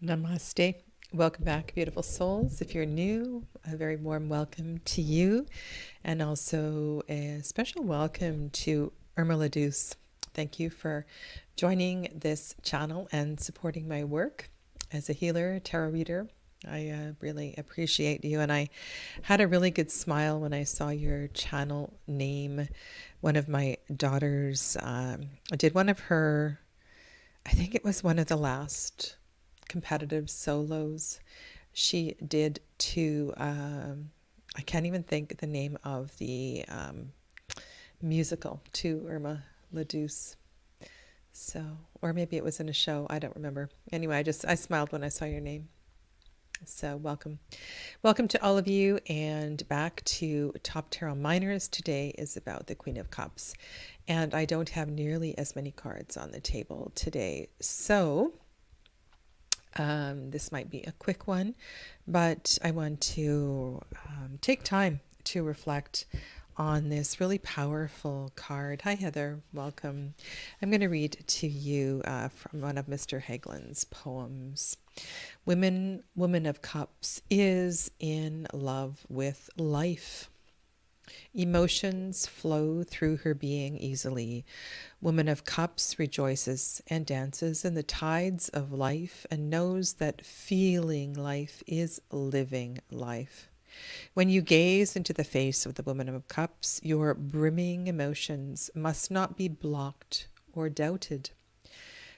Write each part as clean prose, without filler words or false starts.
Namaste. Welcome back, beautiful souls. If you're new, a very warm welcome to you, and also a special welcome to Irma Ladouce. Thank you for joining this channel and supporting my work as a healer, tarot reader. I really appreciate you, and I had a really good smile when I saw your channel name. One of my daughters did one of her, I think it was one of the last competitive solos she did to I can't even think the name of the musical to Irma Ladouce. So, or maybe it was in a show, I don't remember. Anyway, I smiled when I saw your name. So welcome to all of you, and back to Top Tarot Minors. Today is about the Queen of Cups, and I don't have nearly as many cards on the table today, so this might be a quick one, but I want to take time to reflect on this really powerful card. Hi, Heather. Welcome. I'm going to read to you from one of Mr. Hagelin's poems. Woman of Cups is in love with life. Emotions flow through her being easily. Woman of Cups rejoices and dances in the tides of life and knows that feeling life is living life. When you gaze into the face of the Woman of Cups, your brimming emotions must not be blocked or doubted.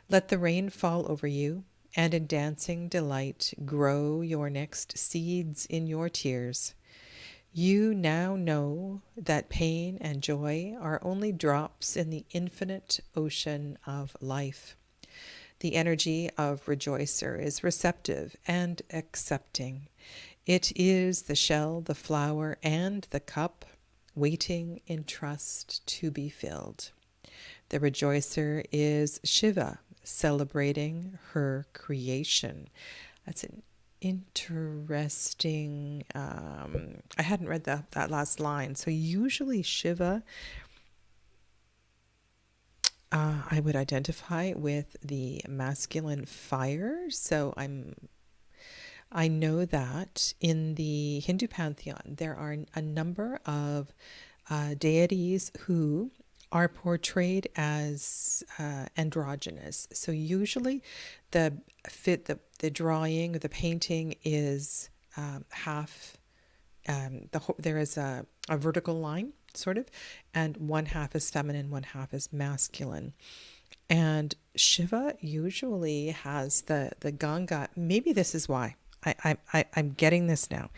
Let the rain fall over you, and in dancing delight grow your next seeds in your tears. You now know that pain and joy are only drops in the infinite ocean of life. The energy of rejoicer is receptive and accepting. It is the shell, the flower, and the cup, waiting in trust to be filled. The rejoicer is Shiva, celebrating her creation. That's an interesting, I hadn't read that last line. So usually Shiva, I would identify with the masculine fire. So I know that in the Hindu pantheon, there are a number of deities who are portrayed as androgynous. So usually the drawing, the painting is half, there is a vertical line, sort of, and one half is feminine, one half is masculine. And Shiva usually has the Ganga. Maybe this is why. I'm getting this now.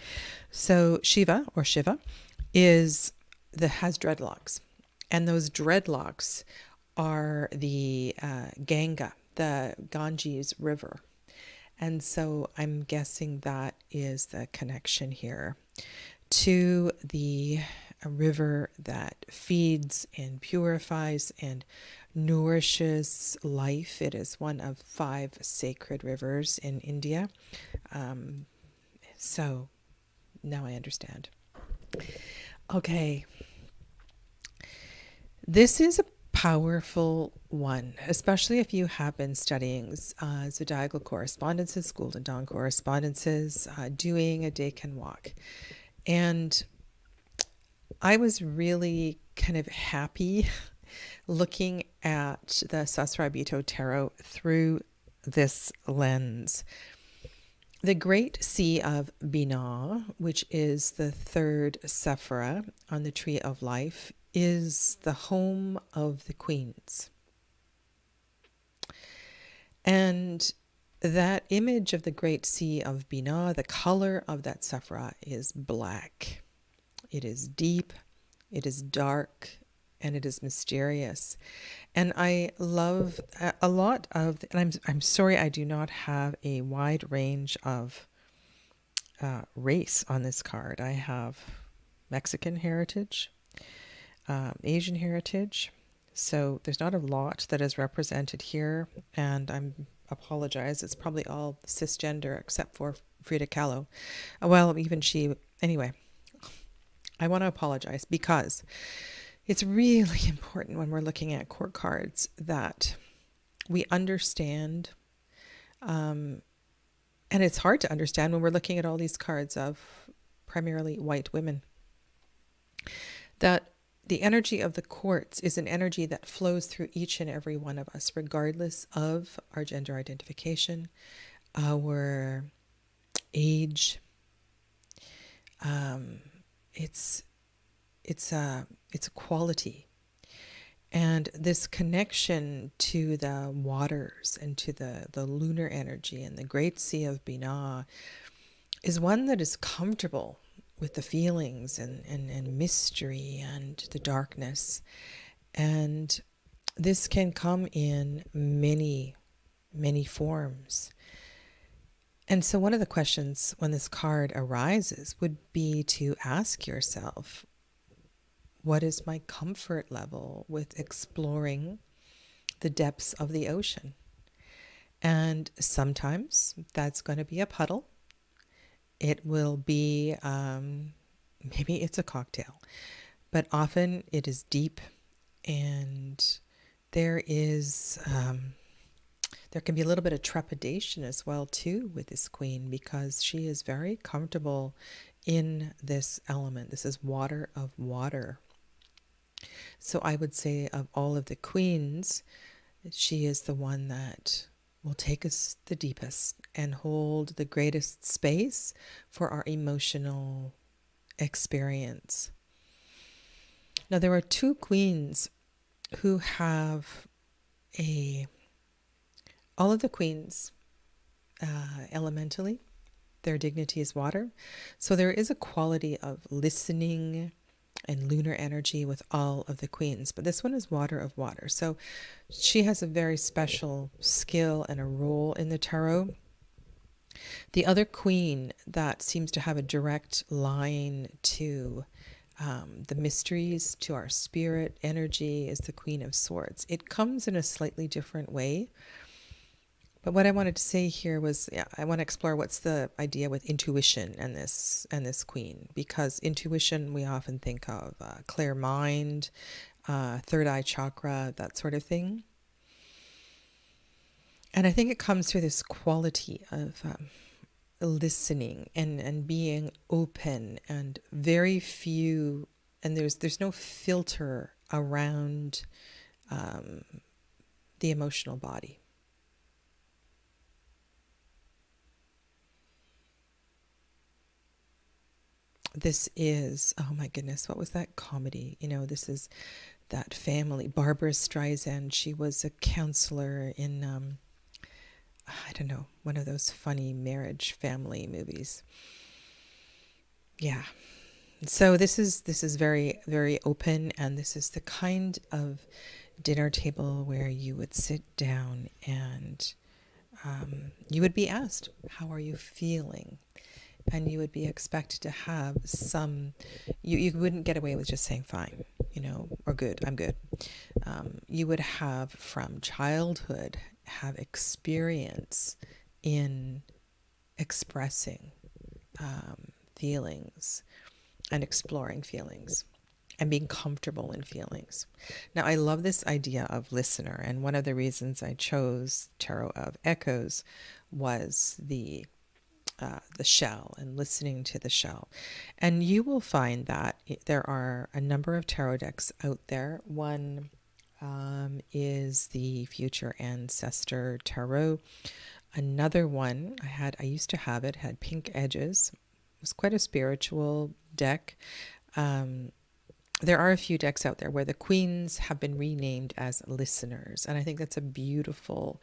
So Shiva has dreadlocks. And those dreadlocks are the Ganga, the Ganges River. And so I'm guessing that is the connection here to the river that feeds and purifies and nourishes life. It is one of 5 sacred rivers in India. So now I understand. Okay. This is a powerful one, especially if you have been studying zodiacal correspondences, Golden Dawn correspondences, doing a Decan walk. And I was really kind of happy looking at the Sasrabito Tarot through this lens. The Great Sea of Binah, which is the 3rd Sephira on the Tree of Life, is the home of the queens. And that image of the Great Sea of Binah, the color of that Sephira is black. It is deep, it is dark, and it is mysterious. And I love a lot of, and I'm sorry I do not have a wide range of race on this card. I have Mexican heritage, Asian heritage. So there's not a lot that is represented here, and I apologize. It's probably all cisgender except for Frida Kahlo. Well, even she, anyway, I want to apologize because it's really important when we're looking at court cards that we understand And it's hard to understand when we're looking at all these cards of primarily white women, that the energy of the quartz is an energy that flows through each and every one of us, regardless of our gender identification, our age. It's a quality, and this connection to the waters and to the lunar energy and the great sea of Binah is one that is comfortable with the feelings and mystery and the darkness. And this can come in many, many forms. And so one of the questions when this card arises would be to ask yourself, what is my comfort level with exploring the depths of the ocean? And sometimes that's going to be a puddle. It will be, maybe it's a cocktail, but often it is deep, and there can be a little bit of trepidation as well too with this queen, because she is very comfortable in this element. This is water of water. So I would say of all of the queens, she is the one that will take us the deepest and hold the greatest space for our emotional experience. Now, there are two queens who have all of the queens elementally, their dignity is water. So there is a quality of listening and lunar energy with all of the queens, but this one is water of water. So she has a very special skill and a role in the tarot. The other queen that seems to have a direct line to the mysteries, to our spirit energy, is the Queen of Swords. It comes in a slightly different way. But what I wanted to say here was, I want to explore what's the idea with intuition and this queen, because intuition we often think of clear mind, third eye chakra, that sort of thing. And I think it comes through this quality of listening and being open, and very few, and there's no filter around the emotional body. This is, oh my goodness, what was that comedy? This is that family. Barbara Streisand, she was a counselor in, I don't know, one of those funny marriage family movies. Yeah. So this is very, very open, and this is the kind of dinner table where you would sit down and you would be asked, how are you feeling? And you would be expected to have some, you wouldn't get away with just saying fine, or good, I'm good. You would have, from childhood, have experience in expressing feelings and exploring feelings and being comfortable in feelings. Now, I love this idea of listener, and one of the reasons I chose Tarot of Echoes was the shell and listening to the shell. And you will find that there are a number of tarot decks out there. One is the Future Ancestor Tarot. Another one I used to have it, had pink edges. It was quite a spiritual deck. There are a few decks out there where the queens have been renamed as listeners, and I think that's a beautiful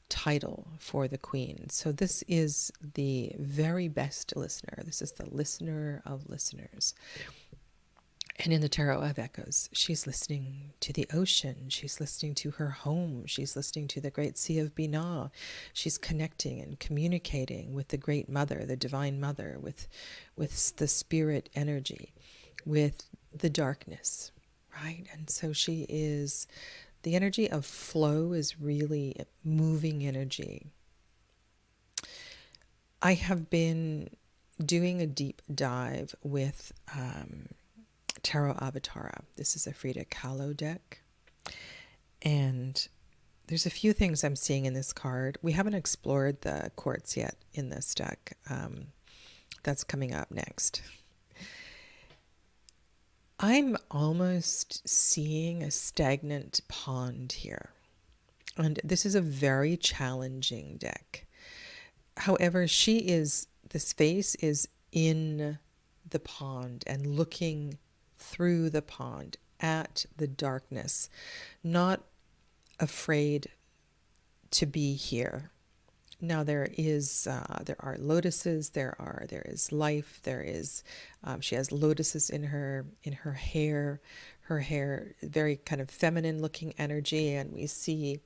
title for the queen. So this is the very best listener. This is the listener of listeners. And in the Tarot of Echoes, she's listening to the ocean. She's listening to her home. She's listening to the great sea of Binah. She's connecting and communicating with the great mother, the divine mother, with the spirit energy, with the darkness, right? And so she is, the energy of flow is really moving energy. I have been doing a deep dive with Tarot Avatara. This is a Frida Kahlo deck. And there's a few things I'm seeing in this card. We haven't explored the quartz yet in this deck. That's coming up next. I'm almost seeing a stagnant pond here. And this is a very challenging deck. However, this face is in the pond and looking through the pond at the darkness, not afraid to be here. Now there are lotuses. There is life. She has lotuses in her hair. Her hair, very kind of feminine looking energy, and we see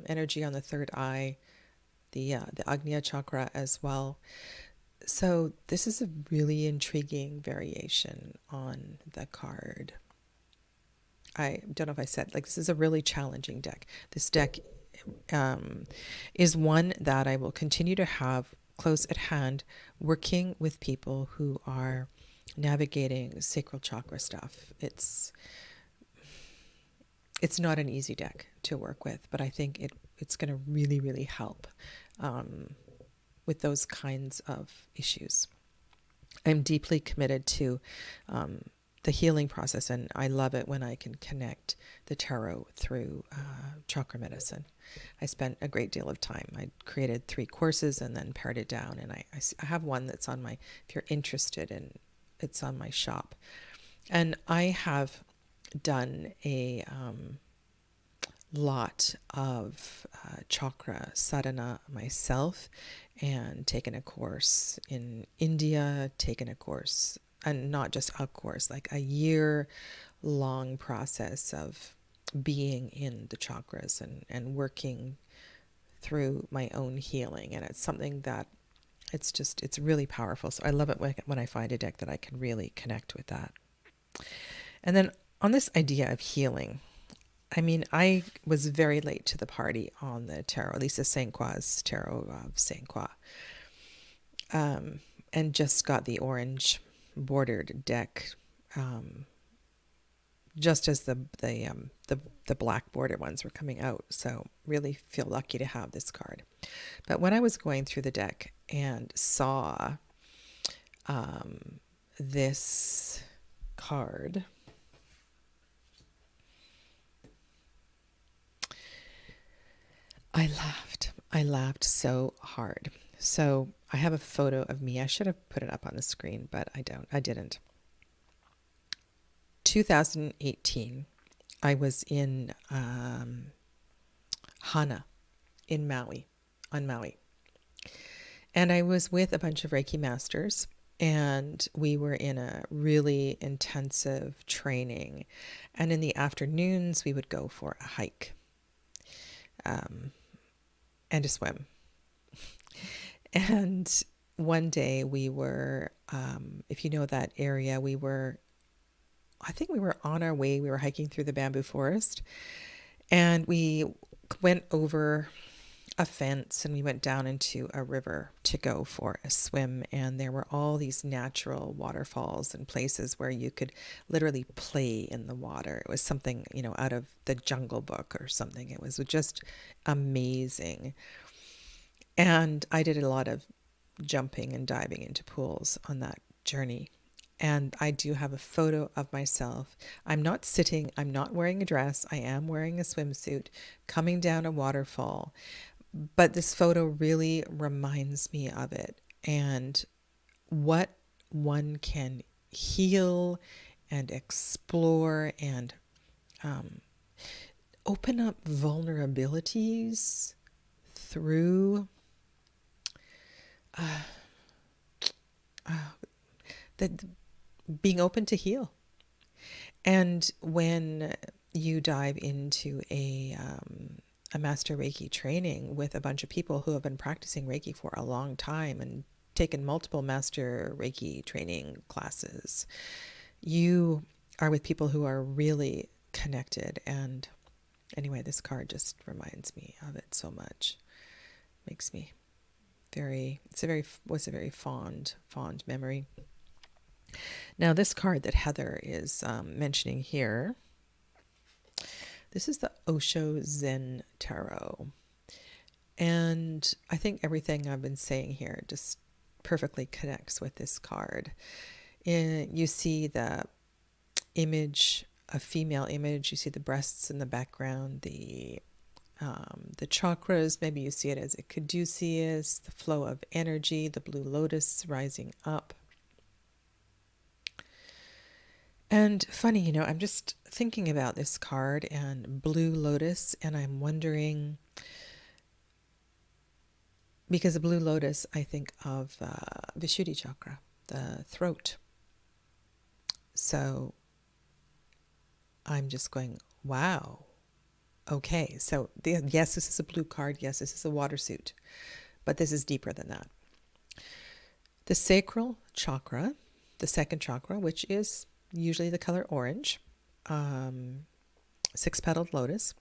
energy on the third eye, the Agnya chakra as well. So this is a really intriguing variation on the card. I don't know if I said, like, this is a really challenging deck. This deck is one that I will continue to have close at hand, working with people who are navigating sacral chakra stuff. It's not an easy deck to work with, but I think it's going to really, really help with those kinds of issues. I'm deeply committed to the healing process, and I love it when I can connect the tarot through chakra medicine. I spent a great deal of time. I created 3 courses and then pared it down, and I have one that's on my, if you're interested in, it's on my shop. And I have done a lot of chakra sadhana myself, and taken a course in India, taken a course, and not just a course, like a year-long process of being in the chakras and working through my own healing. And it's something that it's really powerful. So I love it when I find a deck that I can really connect with that. And then on this idea of healing, I mean, I was very late to the party on the tarot, at least the Saint Croix's tarot of Saint Croix, and just got the orange bordered deck, just as the black bordered ones were coming out. So really feel lucky to have this card. But when I was going through the deck and saw this card, I laughed so hard. So I have a photo of me. I should have put it up on the screen, but I didn't. 2018, I was in Hana in Maui, on Maui. And I was with a bunch of Reiki masters, and we were in a really intensive training. And in the afternoons, we would go for a hike and a swim. And one day we were, if you know that area, I think we were on our way. We were hiking through the bamboo forest, and we went over a fence and we went down into a river to go for a swim. And there were all these natural waterfalls and places where you could literally play in the water. It was something, out of the Jungle Book or something. It was just amazing. And I did a lot of jumping and diving into pools on that journey. And I do have a photo of myself. I'm not sitting, I'm not wearing a dress. I am wearing a swimsuit, coming down a waterfall. But this photo really reminds me of it, and what one can heal and explore and open up vulnerabilities through being open to heal. And when you dive into a Master Reiki training with a bunch of people who have been practicing Reiki for a long time and taken multiple Master Reiki training classes, you are with people who are really connected. And anyway, this card just reminds me of it so much. Makes me was a very fond memory. Now, this card that Heather is mentioning here, This is the Osho Zen Tarot. And I think everything I've been saying here just perfectly connects with this card. You see the image, a female image. You see the breasts in the background, the chakras. Maybe you see it as a caduceus, the flow of energy, the blue lotus rising up. And funny, I'm just thinking about this card and blue lotus, and I'm wondering, because the blue lotus, I think of Vishuddhi chakra, the throat. So I'm just going, wow. Okay, so yes, this is a blue card. Yes, this is a water suit, but this is deeper than that. The sacral chakra, the second chakra, which is usually the color orange, six-petaled lotus,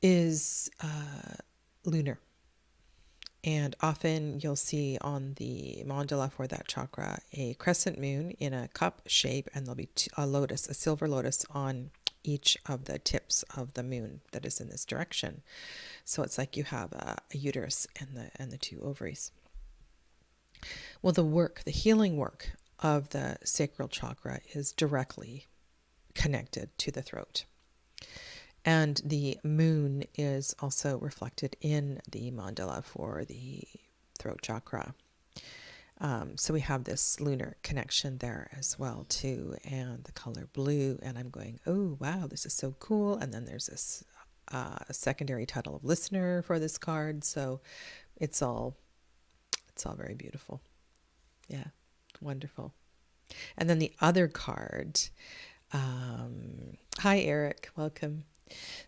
is lunar. And often you'll see on the mandala for that chakra a crescent moon in a cup shape, and there'll be a lotus, a silver lotus on each of the tips of the moon that is in this direction. So it's like you have a uterus and the two ovaries. Well, the healing work of the sacral chakra is directly connected to the throat. And the moon is also reflected in the mandala for the throat chakra. So we have this lunar connection there as well too, and the color blue. And I'm going, oh wow, this is so cool. And then there's this secondary title of listener for this card. So it's all very beautiful. Yeah, wonderful. And then the other card. Hi Eric, welcome.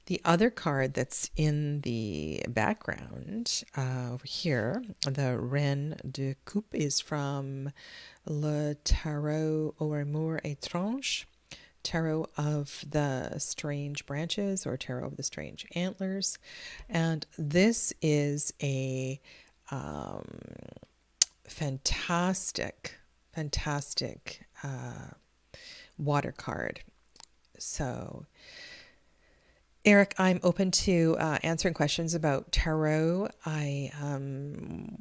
The other card that's in the background over here, the Reine de Coupe, is from Le Tarot aux Amours Étranges, Tarot of the Strange Branches, or Tarot of the Strange Antlers. And this is a fantastic water card. So Eric, I'm open to answering questions about tarot. I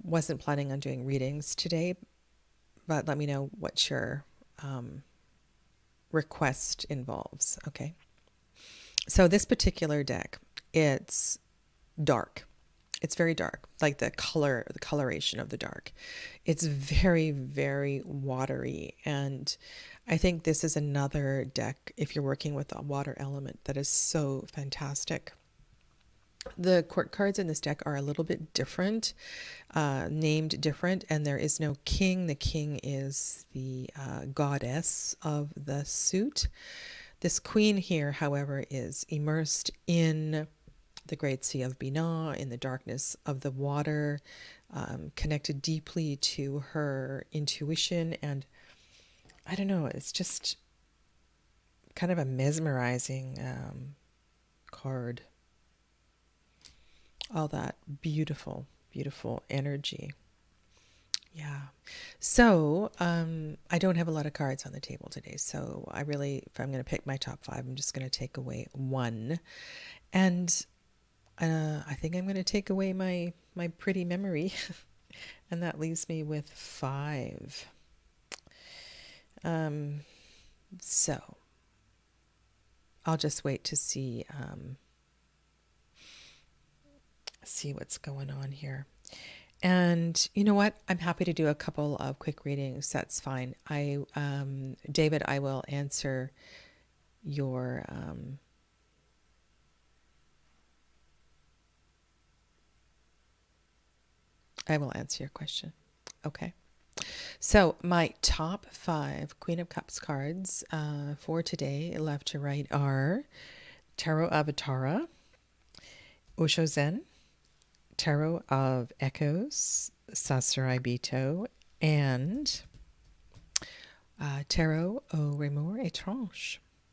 wasn't planning on doing readings today, but let me know what your request involves. Okay. So this particular deck, it's dark. It's very dark, like the coloration of the dark. It's very, very watery. And I think this is another deck, if you're working with a water element, that is so fantastic. The court cards in this deck are a little bit different, named different, and there is no king. The king is the goddess of the suit. This queen here, however, is immersed in the great sea of Binah, in the darkness of the water, connected deeply to her intuition. And I don't know, it's just kind of a mesmerizing card. All that beautiful, beautiful energy. Yeah. So I don't have a lot of cards on the table today. So if I'm going to pick my top 5, I'm just going to take away one. And I think I'm going to take away my pretty memory. And that leaves me with 5. So I'll just wait to see what's going on here. And you know what? I'm happy to do a couple of quick readings. That's fine. David, I will answer your question. Okay. So my top 5 Queen of Cups cards for today, left to right, are Tarot of Tara, Osho Zen, Tarot of Echoes, Sasarai Bito, and Tarot aux Amours Étranges.